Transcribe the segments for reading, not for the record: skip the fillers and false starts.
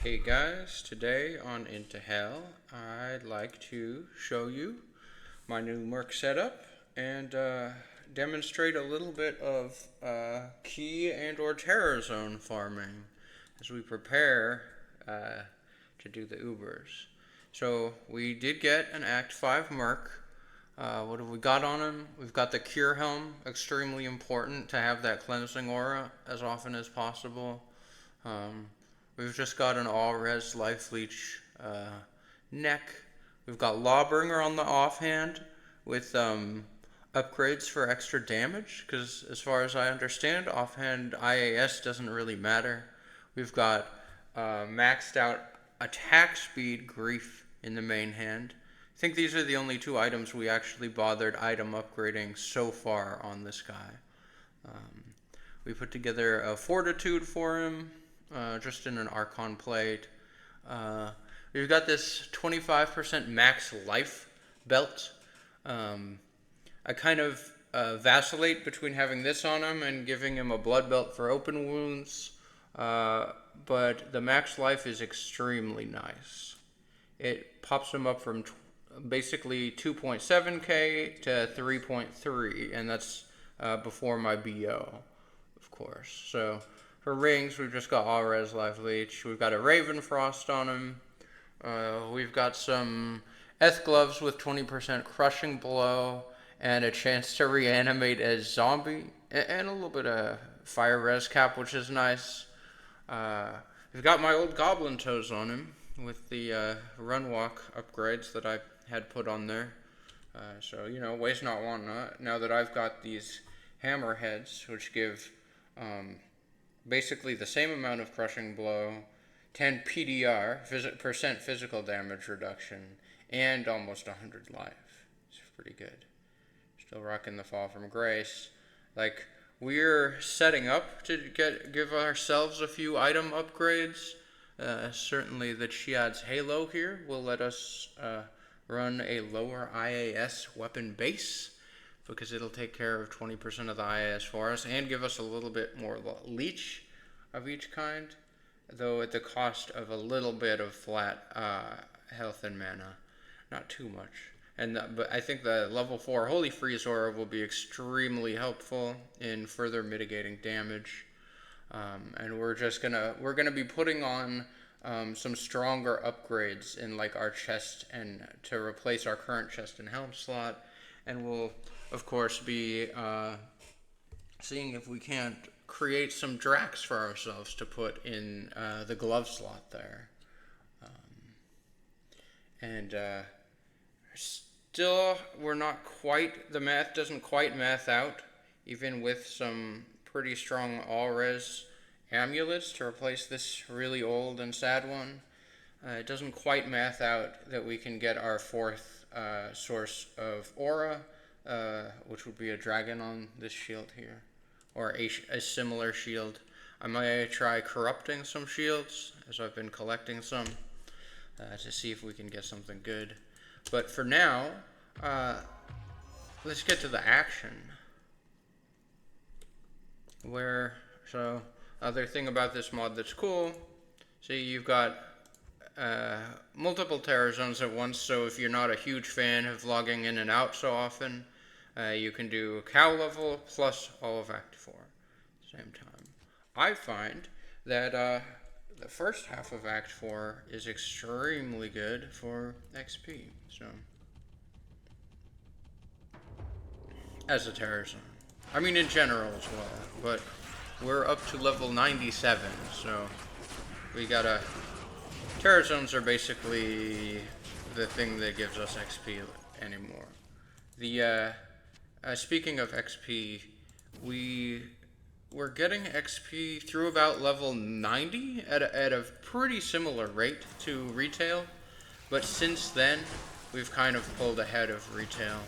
Hey guys, today on Into Hell, I'd like to show you my new Merc setup and demonstrate a little bit of key and or terror zone farming as we prepare to do the Ubers. So we did get an Act 5 Merc. What have we got on him? We've got the Cure Helm, extremely important to have that cleansing aura as often as possible. Um, we've just got an all-res life leech neck. We've got Lawbringer on the offhand with upgrades for extra damage, because as far as I understand, offhand IAS doesn't really matter. We've got maxed out attack speed Grief in the main hand. I think these are the only two items we actually bothered item upgrading so far on this guy. We put together a Fortitude for him, just in an Archon plate. We've got this 25% max life belt. I kind of vacillate between having this on him and giving him a blood belt for open wounds, but the max life is extremely nice. It pops him up from basically 2.7k to 3.3, and that's before my BO, of course. So for rings, we've just got all res life leech. We've got a Raven Frost on him. We've got some Eth gloves with 20% crushing blow and a chance to reanimate as zombie, and a little bit of fire res cap, which is nice. We've got my old goblin toes on him with the run walk upgrades that I had put on there. So, you know, waste not, want not. Now that I've got these hammerheads, which give basically the same amount of crushing blow, 10 PDR, percent physical damage reduction, and almost 100 life. It's pretty good. Still rocking the Fall from Grace. Like, we're setting up to give ourselves a few item upgrades. Certainly the Chiad's Halo here will let us run a lower IAS weapon base, because it'll take care of 20% of the IAS for us and give us a little bit more leech of each kind, though at the cost of a little bit of flat health and mana. Not too much. But I think the level 4 Holy Freeze Aura will be extremely helpful in further mitigating damage. And we're gonna be putting on some stronger upgrades in like our chest and to replace our current chest and helm slot. And we'll of course be seeing if we can't create some Drax for ourselves to put in the glove slot there. Still, we're not quite, the math doesn't quite math out, even with some pretty strong all-res amulets to replace this really old and sad one. It doesn't quite math out that we can get our fourth source of aura, which would be a dragon on this shield here, or a similar shield. I might try corrupting some shields, as I've been collecting some, to see if we can get something good. But for now, let's get to the action. So, other thing about this mod that's cool, see, you've got multiple terror zones at once, so if you're not a huge fan of logging in and out so often, you can do cow level plus all of Act 4 at the same time. I find that the first half of Act 4 is extremely good for XP, so as a terror zone. I mean in general as well, but we're up to level 97, so we gotta... Terror zones are basically the thing that gives us XP anymore. Speaking of XP, we're getting XP through about level 90 at a pretty similar rate to retail, but since then we've kind of pulled ahead of retail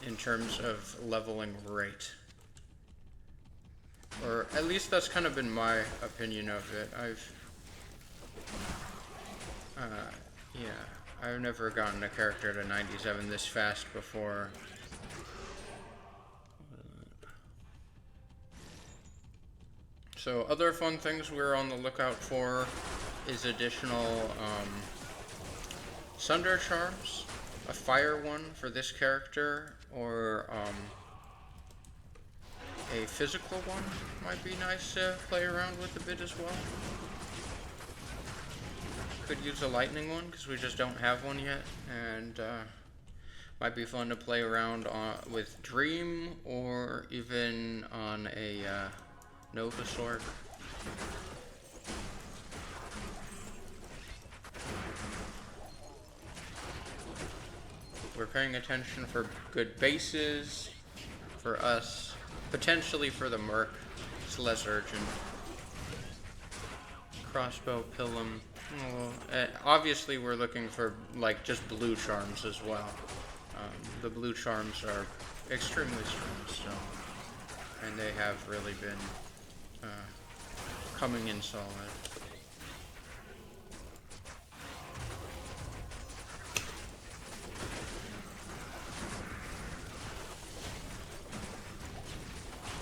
in terms of leveling rate. Or at least that's kind of been my opinion of it. I've never gotten a character to 97 this fast before. So other fun things we're on the lookout for is additional Sunder Charms, a fire one for this character, or a physical one might be nice to play around with a bit as well. Could use a lightning one because we just don't have one yet, and might be fun to play around with Dream or even on a Nova Sword. We're paying attention for good bases for us, potentially for the Merc. It's less urgent. Crossbow, Pilum. Obviously we're looking for like just blue charms as well. The blue charms are extremely strong still, and they have really been coming in solid.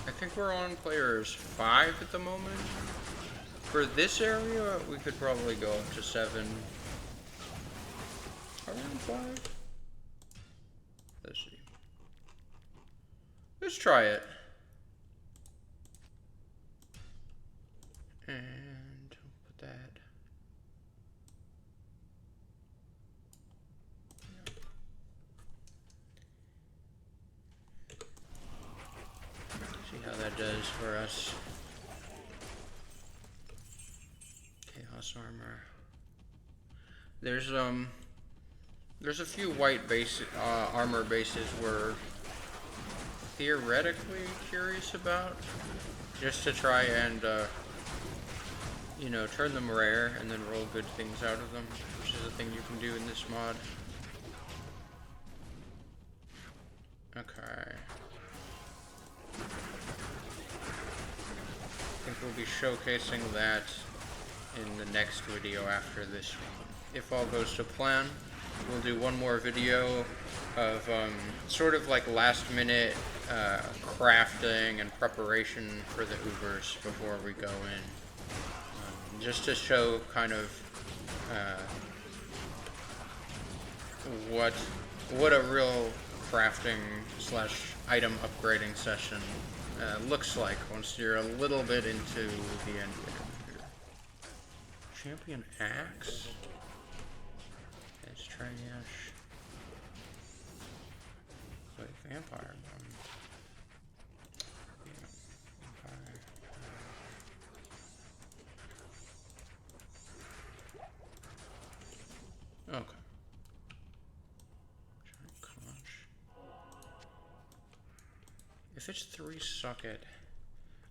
I think we're on players 5 at the moment. For this area, we could probably go up to 7. Around 5? Let's see. Let's try it. And put that. See how that does for us. Chaos armor. There's a few white base armor bases we're theoretically curious about, just to try and you know, turn them rare and then roll good things out of them, which is a thing you can do in this mod. Okay. I think we'll be showcasing that in the next video after this one. If all goes to plan, we'll do one more video of sort of like last minute crafting and preparation for the Ubers before we go in. Just to show kind of what a real crafting / item upgrading session looks like once you're a little bit into the end game. Champion Axe? It's trash. Like vampire. Okay. If it's 3 socket,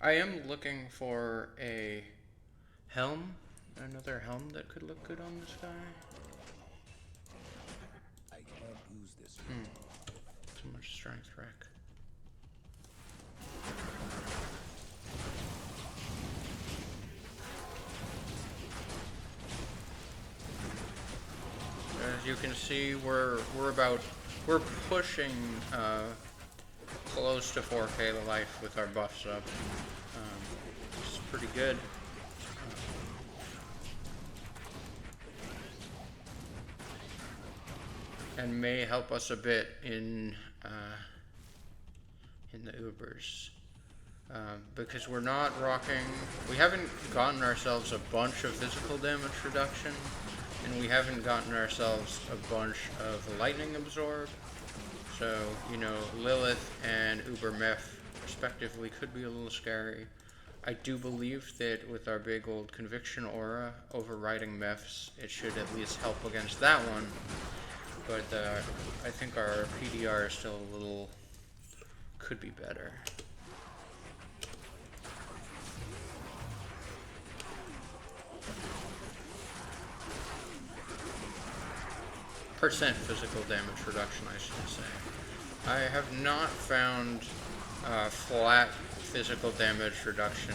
I am looking for a helm, another helm that could look good on this guy. I can't use this. Too much strength wreck. As you can see, we're pushing close to 4K life with our buffs up. It's pretty good. And may help us a bit in the Ubers. Because we're not rocking, we haven't gotten ourselves a bunch of physical damage reduction, and we haven't gotten ourselves a bunch of lightning absorb. So, you know, Lilith and Uber Meph respectively could be a little scary. I do believe that with our big old conviction aura overriding Mephs, it should at least help against that one. But I think our PDR is still a little, could be better. Percent physical damage reduction, I should say. I have not found flat physical damage reduction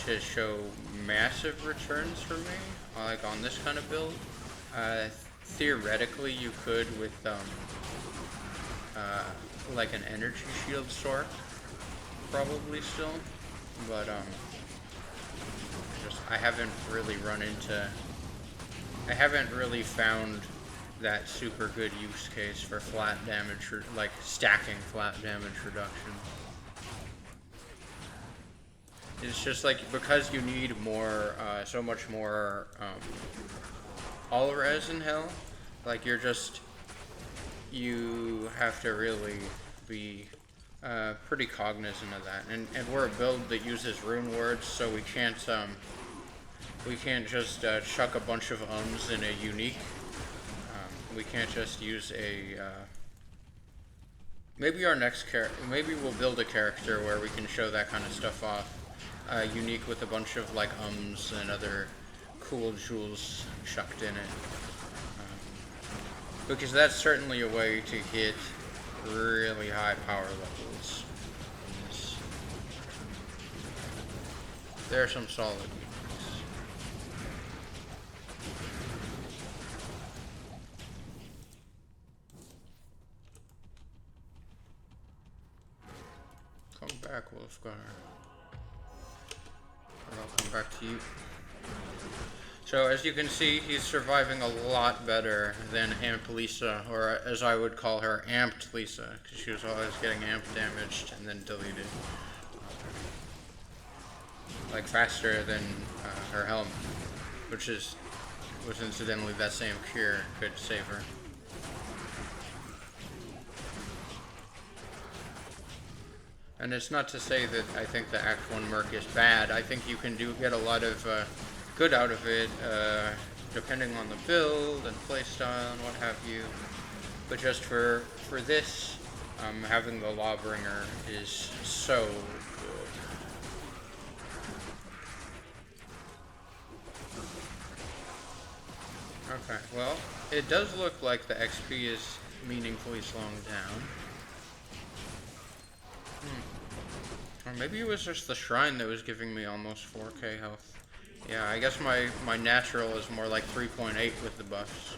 to show massive returns for me, like on this kind of build. Theoretically, you could with like an energy shield sort, probably still, but I just I haven't really I haven't really found that super good use case for flat damage, like stacking flat damage reduction. It's just like because you need more, so much more all res in hell. Like you have to really be pretty cognizant of that. And we're a build that uses rune words, so we can't just chuck a bunch of ums in a unique. We can't just use a. Maybe our next maybe we'll build a character where we can show that kind of stuff off. Unique with a bunch of like ums and other cool jewels chucked in it. Because that's certainly a way to hit really high power levels. There are some solid units. Come back, Wolfgar. Or I'll come back to you. So as you can see, he's surviving a lot better than Amp Lisa, or as I would call her, Amped Lisa, because she was always getting amp damaged and then deleted. Like faster than her helmet, which incidentally that same cure could save her. And it's not to say that I think the Act 1 Merc is bad. I think you can get a lot of good out of it, depending on the build and playstyle and what have you. But just for this, having the Lawbringer is so good. Okay, well, it does look like the XP is meaningfully slowing down. Or maybe it was just the shrine that was giving me almost 4k health. Yeah, I guess my natural is more like 3.8 with the buffs.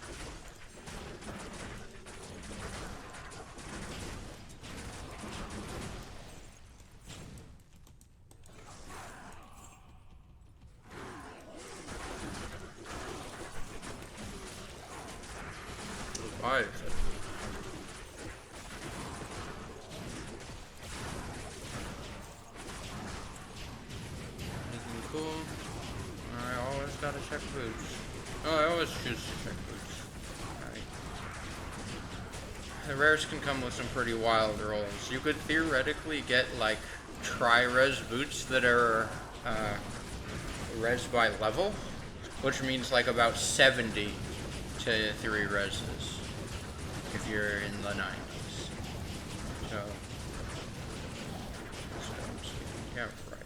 Five. Anything cool? I always gotta check boots. Oh, I always choose to check boots. Alright. The rares can come with some pretty wild rolls. You could theoretically get like tri-res boots that are res by level, which means like about 70 to 3 reses if you're in the 90s. So, yeah, right.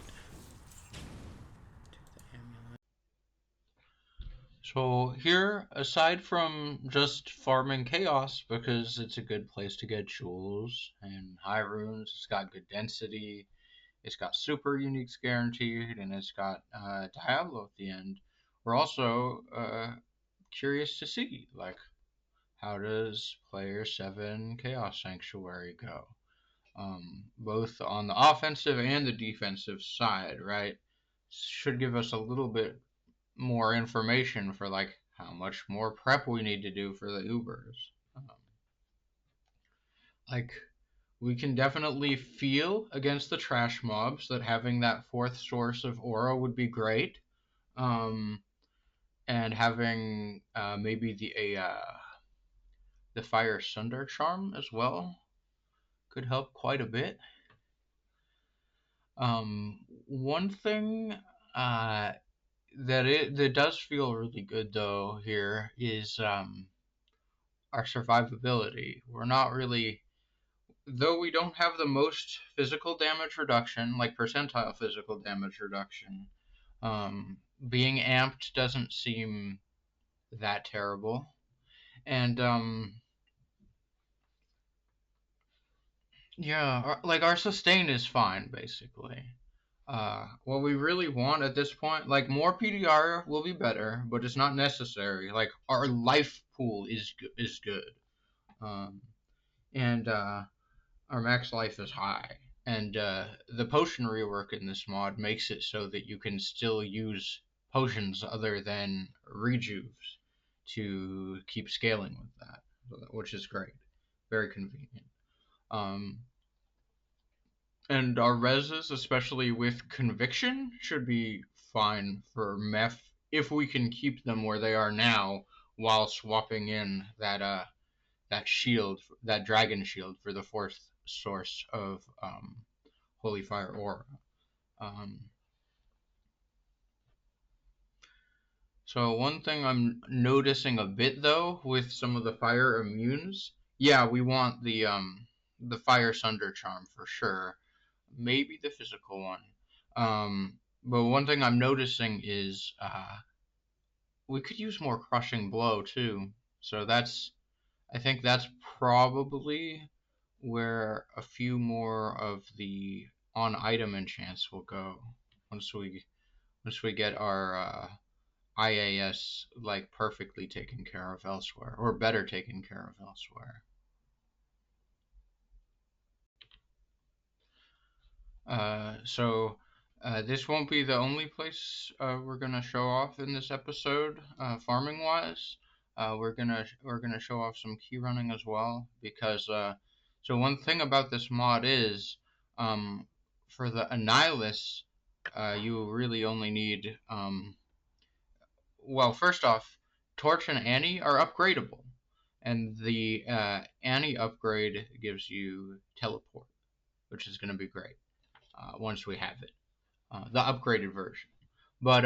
So here, aside from just farming chaos, because it's a good place to get jewels and high runes, it's got good density, it's got super uniques guaranteed, and it's got Diablo at the end. We're also curious to see, like, how does player 7 Chaos Sanctuary go? Both on the offensive and the defensive side, right? Should give us a little bit more information for like how much more prep we need to do for the Ubers. Like we can definitely feel against the trash mobs that having that fourth source of aura would be great. Um, and having maybe the Fire Sunder charm as well could help quite a bit. One thing that does feel really good though here is our survivability. We're not really, though we don't have the most physical damage reduction, like percentile physical damage reduction. Being amped doesn't seem that terrible, and yeah, like our sustain is fine basically. What we really want at this point, like more PDR will be better, but it's not necessary. Like our life pool is good, um, and our max life is high, and the potion rework in this mod makes it so that you can still use potions other than rejuves to keep scaling with that, which is great, very convenient. Um, and our reses, especially with conviction, should be fine for meth if we can keep them where they are now while swapping in that shield, that dragon shield, for the fourth source of holy fire aura. Um, so one thing I'm noticing a bit though with some of the fire immunes, yeah, we want the fire sunder charm for sure, maybe the physical one. But one thing I'm noticing is we could use more crushing blow too. So I think that's probably where a few more of the on item enchants will go once we get our IAS like perfectly taken care of elsewhere, or better taken care of elsewhere. So this won't be the only place we're gonna show off in this episode, farming wise. We're gonna show off some key running as well, because so one thing about this mod is um, for the Annihilus, you really only need well, first off, Torch and Annie are upgradable, and the Annie upgrade gives you teleport, which is gonna be great once we have it, the upgraded version. But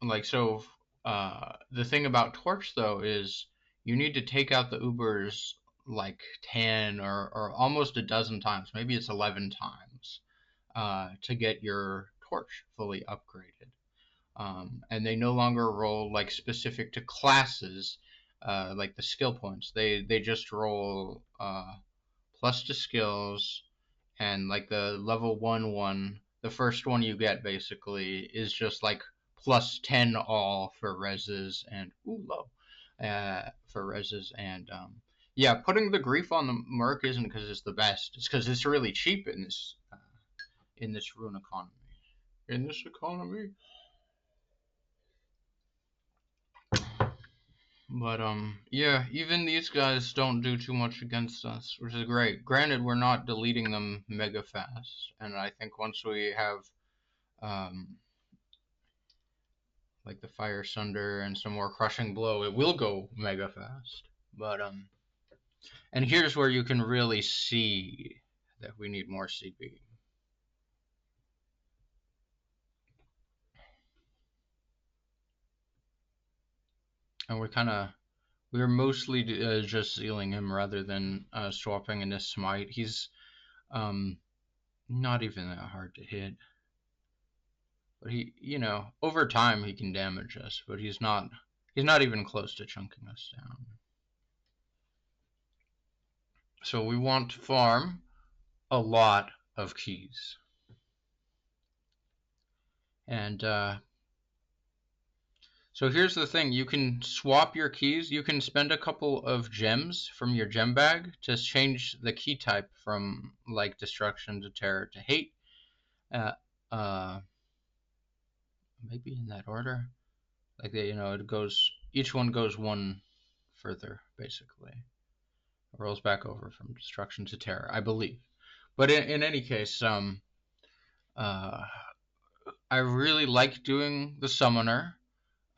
like so, the thing about Torch though is you need to take out the Ubers like 10 or almost a dozen times, maybe it's 11 times, to get your Torch fully upgraded. And they no longer roll like specific to classes, like the skill points. They just roll plus to skills, and like the level 1 the first one you get basically is just like plus 10 all for reses and low for reses, and yeah, putting the grief on the merc isn't because it's the best, it's because it's really cheap in this rune economy. In this economy. But yeah, even these guys don't do too much against us, which is great. Granted, we're not deleting them mega fast, and I think once we have um like the fire sunder and some more crushing blow, it will go mega fast. But and here's where you can really see that we need more CB. And we're mostly just sealing him rather than swapping into smite. He's not even that hard to hit. But he, over time he can damage us, but he's not even close to chunking us down. So we want to farm a lot of keys. And so here's the thing, you can swap your keys. You can spend a couple of gems from your gem bag to change the key type from like destruction to terror to hate. Maybe in that order. Like it goes, each one goes one further basically. It rolls back over from destruction to terror, I believe. But in any case, I really like doing the summoner.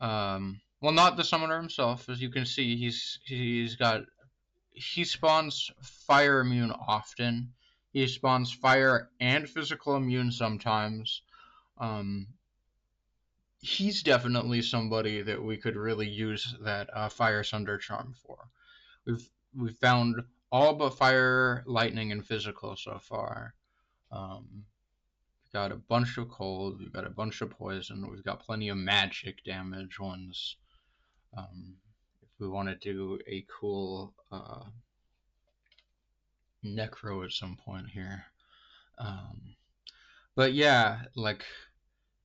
Well, not the summoner himself, as you can see, he spawns fire immune often. He spawns fire and physical immune sometimes. He's definitely somebody that we could really use that fire sunder charm for. We've found all but fire, lightning, and physical so far. We've got a bunch of cold, we've got a bunch of poison, we've got plenty of magic damage ones. If we want to do a cool necro at some point here. But yeah, like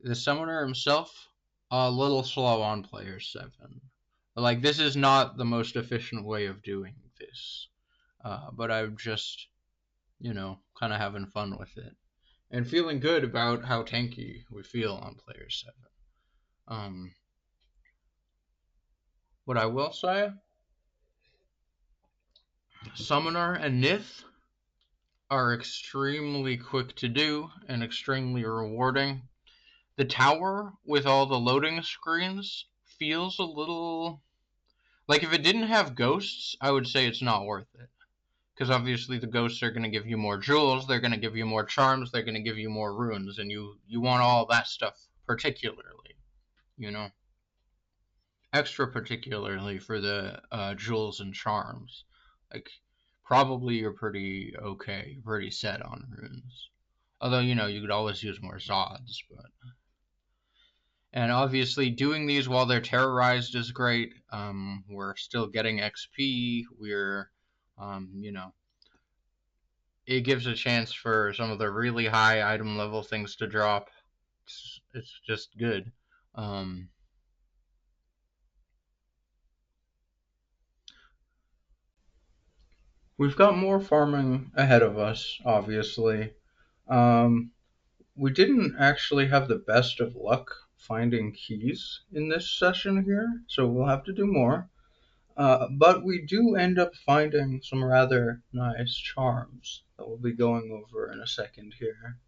the summoner himself, a little slow on player 7. Like this is not the most efficient way of doing this. But I'm just, kind of having fun with it. and feeling good about how tanky we feel on player 7. What I will say, Summoner and Nith are extremely quick to do and extremely rewarding. The tower with all the loading screens feels a little like if it didn't have ghosts, I would say it's not worth it. Because obviously the ghosts are going to give you more jewels, they're going to give you more charms, they're going to give you more runes, and you want all that stuff particularly, you know, extra particularly for the jewels and charms. Like probably you're pretty okay, pretty set on runes. Although you could always use more Zods, but and obviously doing these while they're terrorized is great. We're still getting XP. We're you know it gives a chance for some of the really high item level things to drop. It's just good. Um, we've got more farming ahead of us, obviously. Um, we didn't actually have the best of luck finding keys in this session here, so we'll have to do more. But we do end up finding some rather nice charms that we'll be going over in a second here.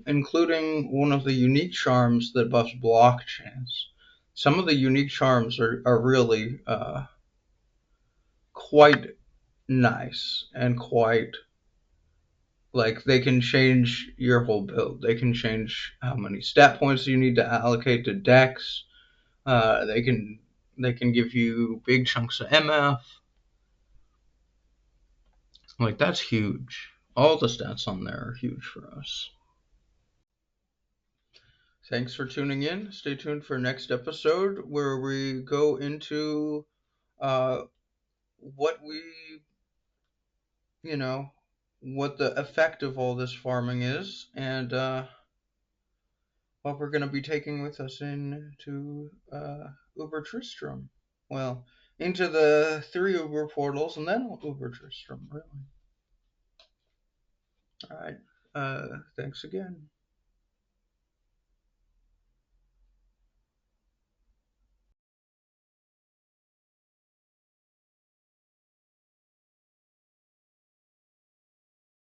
Including one of the unique charms that buffs block chance. Some of the unique charms are really quite nice and quite like they can change your whole build. They can change how many stat points you need to allocate to decks. They can give you big chunks of MF. Like that's huge. All the stats on there are huge for us. Thanks for tuning in. Stay tuned for next episode where we go into uh, what you know, what the effect of all this farming is, and what we're going to be taking with us into Uber Tristram. Well, into the 3 Uber portals and then Uber Tristram, really. All right. Thanks again.